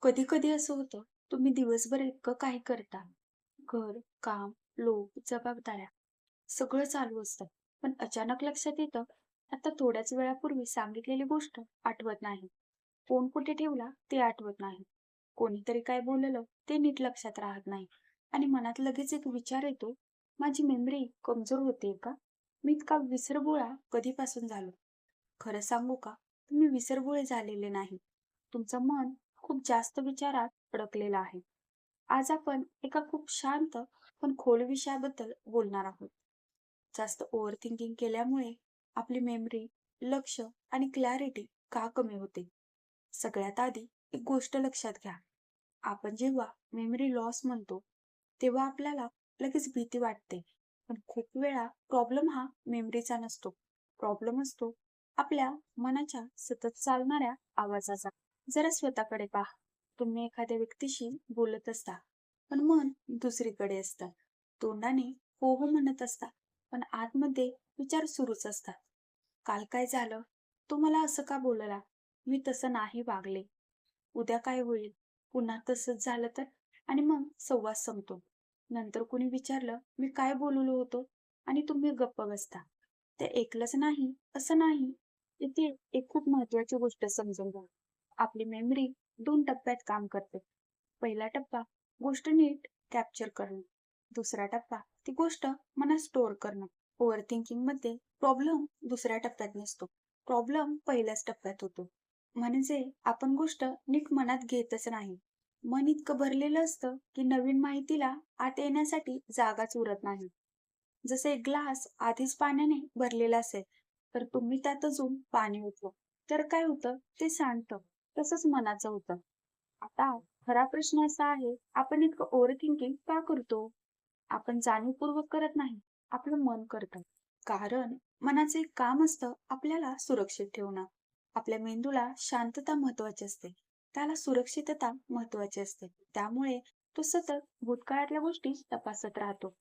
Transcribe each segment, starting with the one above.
कधी कधी असं होतं, तुम्ही दिवसभर इतकं काही करता. घर, काम, लोक, जबाबदाऱ्या सगळं चालू असतं. पण अचानक लक्षात येतं, आता थोड्याच वेळापूर्वी सांगितलेली गोष्ट आठवत नाही. फोन कुठे ठेवला ते आठवत नाही. कोणीतरी काय बोललं ते नीट लक्षात राहत नाही. आणि मनात लगेच एक विचार येतो, माझी मेमरी कमजोर होते का? मी इतका विसरभोळा कधीपासून झालो? खरं सांगू का, तुम्ही विसरभोळे झालेले नाही. तुमचं मन खूप जास्त विचारात अडकलेलं आहे. आज आपण एका खूप शांत पण खोल विषयाबद्दल बोलणार आहोत. जास्त ओव्हर थिंकिंग केल्यामुळे आपली मेमरी, लक्ष आणि क्लॅरिटी का कमी होते? सगळ्यात आधी एक गोष्ट लक्षात घ्या. आपण जेव्हा मेमरी लॉस म्हणतो, तेव्हा आपल्याला लगेच भीती वाटते. पण खूप वेळा प्रॉब्लेम हा मेमरीचा नसतो. प्रॉब्लेम असतो आपल्या मनाच्या सतत चालणाऱ्या आवाजाचा. जरा स्वतःकडे पहा. तुम्ही एखाद्या व्यक्तीशी बोलत असता, पण मन दुसरीकडे असतं. तोंडाने हो हो म्हणत असता, पण आतमध्ये विचार सुरूच असतात. काल काय झालं? तो मला असं का बोलला? मी तसं नाही वागले. उद्या काय होईल? पुन्हा तसंच झालं तर? आणि मग संवाद संपतो. नंतर कुणी विचारलं, मी काय बोललो होतो? आणि तुम्ही गप्प बसता. ते ऐकलंच नाही, असं नाही. इथे एक खूप महत्त्वाची गोष्ट समजून घ्या. आपली मेमरी 2 टप्प्यात काम करते. पहिला टप्पा, गोष्ट नीट कॅप्चर करणं. दुसरा टप्पा, ती गोष्ट मनात स्टोअर करणं. ओव्हर थिंकिंगमध्ये प्रॉब्लेम दुसऱ्या टप्प्यात नसतो. प्रॉब्लेम पहिल्याच टप्प्यात होतो. म्हणजे आपण गोष्ट नीट मनात घेतच नाही. मन इतकं भरलेलं असतं, की नवीन माहितीला आत येण्यासाठी जागाच उरत नाही. जसे एक ग्लास आधीच पाण्याने भरलेला असेल, तर तुम्ही त्यात अजून पाणी ओतलं, तर काय होतं? ते सांडतं. तसंच मनाचं होतं. आता खरा प्रश्न असा आहे, आपण इतकं ओव्हर थिंकिंग का करतो? आपण जाणीवपूर्वक करत नाही, आपलं मन करतं. कारण मनाचं एक काम असतं आपल्याला सुरक्षित ठेवणं. आपल्या मेंदूला शांतता महत्वाची असते. त्याला सुरक्षितता महत्वाची असते. त्यामुळे तो सतत भूतकाळातल्या गोष्टी तपासत राहतो.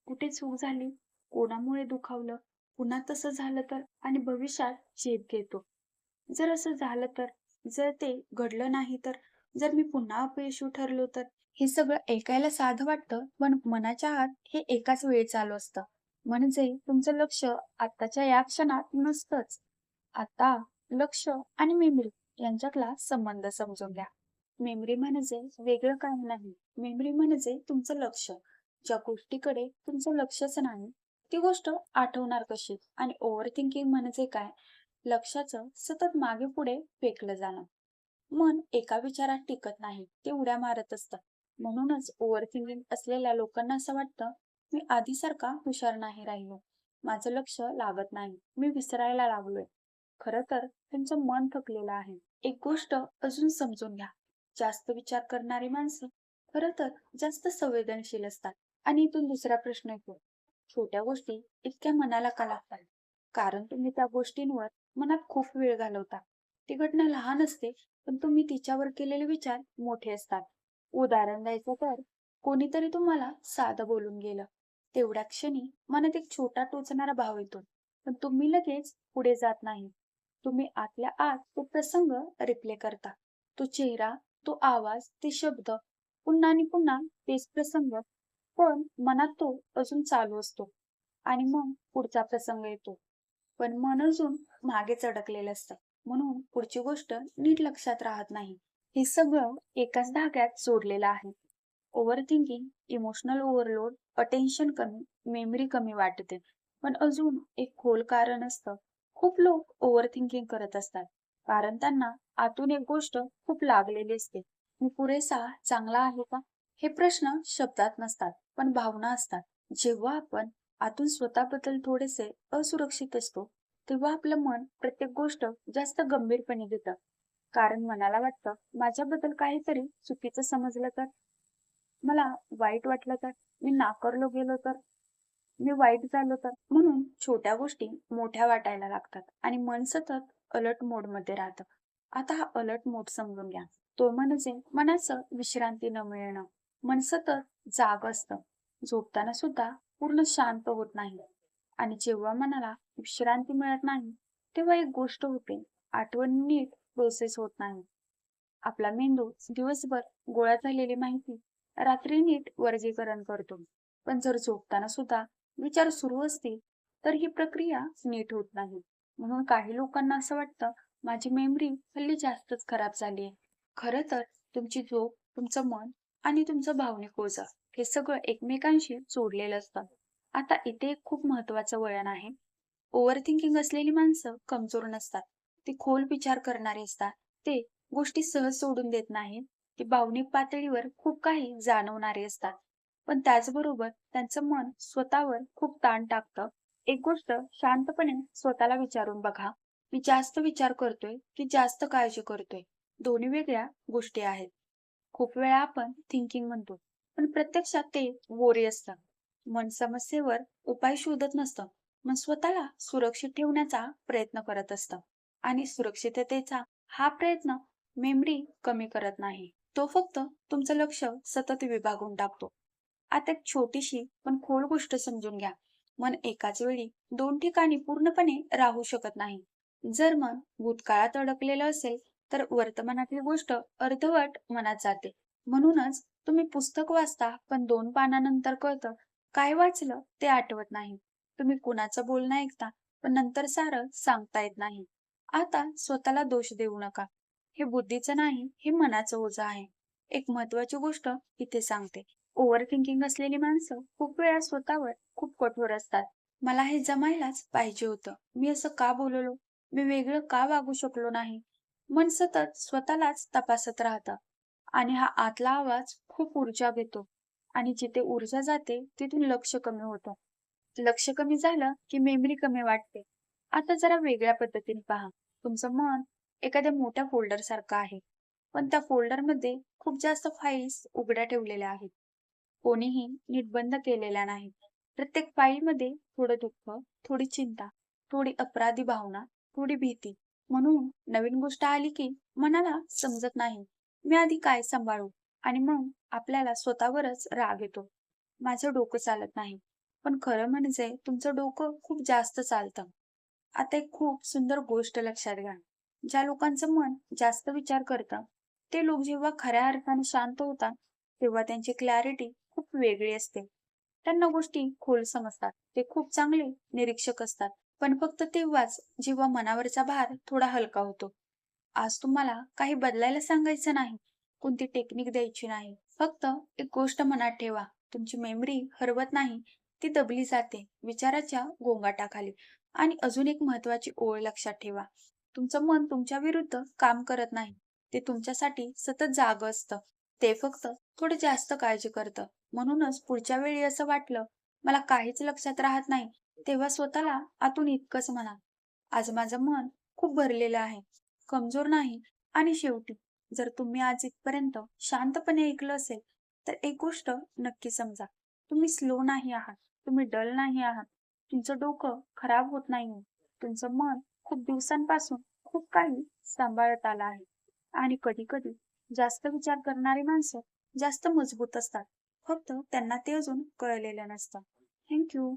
कुठे चूक झाली? कोणामुळे दुखावलं? पुन्हा तसं झालं तर? आणि भविष्यात झेप घेतो. जर असं झालं तर? जर ते घडलं नाही तर? जर मी पुन्हा अपयशी ठरलो तर? हे सगळं ऐकायला साधं वाटतं, पण मनाच्या आत हे एकाच वेळी चालू असतं. म्हणजे तुमचं लक्ष आत्ताच्या या क्षणात नसतंच. आता लक्ष आणि मेमरी यांच्यातला संबंध समजून घ्या. मेमरी म्हणजे वेगळं काही नाही. मेमरी म्हणजे तुमचं लक्ष. ज्या गोष्टीकडे तुमचं लक्षच नाही, ती गोष्ट आठवणार कशी? आणि ओव्हर थिंकिंग म्हणजे काय? लक्षाचं सतत मागे पुढे फेकलं जाणं. मन एका विचारात टिकत नाही, ते उड्या मारत असतं. म्हणूनच ओव्हर थिंकिंग असलेल्या लोकांना असं वाटतं, मी आधीसारखा हुशार नाही राहिलो. माझं लक्ष लागत नाही. मी विसरायला लागलोय. खरं तर त्यांचं मन थकलेलं आहे. एक गोष्ट अजून समजून घ्या. जास्त विचार करणारी माणसं खरं तर जास्त संवेदनशील असतात. आणि इथून दुसरा प्रश्न येतो. छोट्या गोष्टी इतक्या मनाला का लागतात? कारण तुम्ही त्या गोष्टींवर मनात खूप वेळ घालवता. ती घटना लहान असते, पण तुम्ही तिच्यावर केलेले विचार मोठे असतात. उदाहरण द्यायचं तर, कोणीतरी तुम्हाला साधं बोलून गेलं. तेवढ्या क्षणी मनात एक छोटा टोचणारा भाव येतो. पण तुम्ही लगेच पुढे जात नाही. तुम्ही आतल्या आत तो प्रसंग रिप्ले करता. तो चेहरा, तो आवाज, ते शब्द, पुन्हा आणि पुन्हा तेच प्रसंग. पण मनात तो अजून चालू असतो. आणि मग पुढचा प्रसंग येतो. पण मन अजून मागेच अडकलेलं असतं. म्हणून पुढची गोष्ट नीट लक्षात राहत नाही. हे सगळं एकाच धाग्यात जोडलेलं आहे. Over thinking, emotional overload, attention कमी, मेमरी कमी वाटते. पण अजून एक खोल कारण असतं. खूप लोक ओव्हर थिंकिंग करत असतात. कारण त्यांना आतून एक गोष्ट खूप लागलेली असते. मी पुरेसा चांगला आहे का? हे प्रश्न शब्दात नसतात, पण भावना असतात. जेव्हा आपण आतून स्वतःबद्दल थोडेसे असुरक्षित असतो, तेव्हा आपलं मन प्रत्येक गोष्ट जास्त गंभीरपणे घेतं. कारण मनाला वाटतं, माझ्याबद्दल काहीतरी चुकीचं समजलं तर? मला वाईट वाटलं तर? मी नाकारलो गेलो तर? मी वाईट झालो तर? म्हणून छोट्या गोष्टी मोठ्या वाटायला लागतात आणि मन सतत अलर्ट मोडमध्ये राहतं. आता हा अलर्ट मोड समजून घ्या. तो म्हणजे मनाचं विश्रांती न मिळणं. मन सतत जाग असतं. झोपताना सुद्धा पूर्ण शांत होत नाही. आणि जेव्हा मनाला विश्रांती मिळत नाही, तेव्हा एक गोष्ट होते. आठवण नीट प्रोसेस होत नाही. आपला मेंदू दिवसभर गोळा झालेली माहिती रात्री नीट वर्गीकरण करतो. पण जर झोपताना सुद्धा विचार सुरू असतील, तर ही प्रक्रिया नीट होत नाही. म्हणून काही लोकांना असं वाटतं, माझी मेमरी हल्ली जास्तच खराब झाली आहे. खरं तर तुमची झोप, तुमचं मन आणि तुमचं भावनिक ओझं हे सगळं एकमेकांशी जोडलेलं असतं. आता इथे एक खूप महत्वाचं वळण आहे. ओव्हर थिंकिंग असलेली माणसं कमजोर नसतात. ती खोल विचार करणारी असतात. ते गोष्टी सहज सोडून देत नाहीत. ते भावनिक पातळीवर खूप काही जाणवणारे असतात. पण त्याचबरोबर त्यांचं मन स्वतःवर खूप ताण टाकतं. एक गोष्ट शांतपणे स्वतःला विचारून बघा, मी जास्त विचार करतोय की जास्त काळजी करतोय? दोन्ही वेगळ्या गोष्टी आहेत. खूप वेळा आपण थिंकिंग म्हणतो, पण प्रत्यक्षात ते वोरी असतं. मन समस्येवर उपाय शोधत नसतं. मन स्वतःला सुरक्षित ठेवण्याचा प्रयत्न करत असतं. आणि सुरक्षिततेचा हा प्रयत्न मेमरी कमी करत नाही. तो फक्त तुमचं लक्ष सतत विभागून टाकतो. आता एक छोटीशी पण खोल गोष्ट समजून घ्या. मन एकाच वेळी दोन ठिकाणी पूर्णपणे राहू शकत नाही. जर मन भूतकाळात अडकलेलं असेल, तर वर्तमानातील गोष्ट अर्धवट मनात जाते. म्हणूनच तुम्ही पुस्तक वाचता, पण 2 पानानंतर कळतं काय वाचलं ते आठवत नाही. तुम्ही कुणाचं बोलणं ऐकता, पण नंतर सारं सांगता येत नाही. आता स्वतःला दोष देऊ नका. हे बुद्धीचं नाही, हे मनाचं ओझं आहे. एक महत्वाची गोष्ट इथे सांगते. ओव्हर थिंकिंग असलेली माणसं खूप वेळा स्वतःवर खूप कठोर असतात. मला हे जमायलाच पाहिजे होतं. मी असं का बोललो? मी वेगळं का वागू शकलो नाही? मन सतत स्वतःलाच तपासत राहतं. आणि हा आतला आवाज खूप ऊर्जा घेतो. आणि जिथे ऊर्जा जाते, तिथून लक्ष कमी होतं. लक्ष कमी झालं की मेमरी कमी वाटते. आता जरा वेगळ्या पद्धतीने पहा. तुमचं मन एखाद्या मोठ्या फोल्डर सारखं आहे. पण त्या फोल्डरमध्ये खूप जास्त फाईल्स उघड्या ठेवलेल्या आहेत. कोणीही नीट बंद केलेल्या नाहीत. प्रत्येक फाईलमध्ये थोडं दुःख, थोडी चिंता, थोडी अपराधी भावना, थोडी भीती. म्हणून नवीन गोष्ट आली की मनाला समजत नाही, मी आधी काय सांभाळू? आणि मग आपल्याला स्वतःवरच राग येतो. माझं डोकं चालत नाही. पण खरं म्हणजे तुमचं डोकं खूप जास्त चालतं. आता एक खूप सुंदर गोष्ट लक्षात घ्या. ज्या लोकांचं मन जास्त विचार करतं, ते लोक जेव्हा खऱ्या अर्थाने शांत होतात, तेव्हा त्यांची क्लॅरिटी खूप वेगळी असते. त्यांना गोष्टी खोल समजतात. ते खूप चांगले निरीक्षक असतात. पण फक्त तेव्हाच जेव्हा मनावरचा भार थोडा हलका होतो. आज तुम्हाला काही बदलायला सांगायचं नाही. कोणती टेक्निक द्यायची नाही. फक्त एक गोष्ट मनात ठेवा. तुमची मेमरी हरवत नाही. ती दबली जाते विचाराच्या गोंगाटाखाली. आणि अजून एक महत्वाची ओळ लक्षात ठेवा. तुमचं मन तुमच्या विरुद्ध काम करत नाही. ते तुमच्यासाठी सतत जागं असतं. ते फक्त थोडं जास्त काळजी करतं. म्हणूनच पुढच्या वेळी असं वाटलं, मला काहीच लक्षात राहत नाही, तेव्हा स्वतःला आतून इतकंच म्हणा, आज माझं मन खूप भरलेलं आहे, कमजोर नाही. आणि शेवटी, जर तुम्ही आज इथपर्यंत शांतपणे ऐकलं असेल, तर एक गोष्ट नक्की समजा, तुम्ही स्लो नाही आहात, तुम्ही डल नाही आहात, तुमचं डोकं खराब होत नाहीये. तुमचं मन खूप दिवसांपासून खूप काही सांभाळत आलं आहे. आणि कधी-कधी जास्त विचार करणारी माणसं जास्त मजबूत असतात. फक्त त्यांना ते अजून कळलेलं नसतं. Thank you.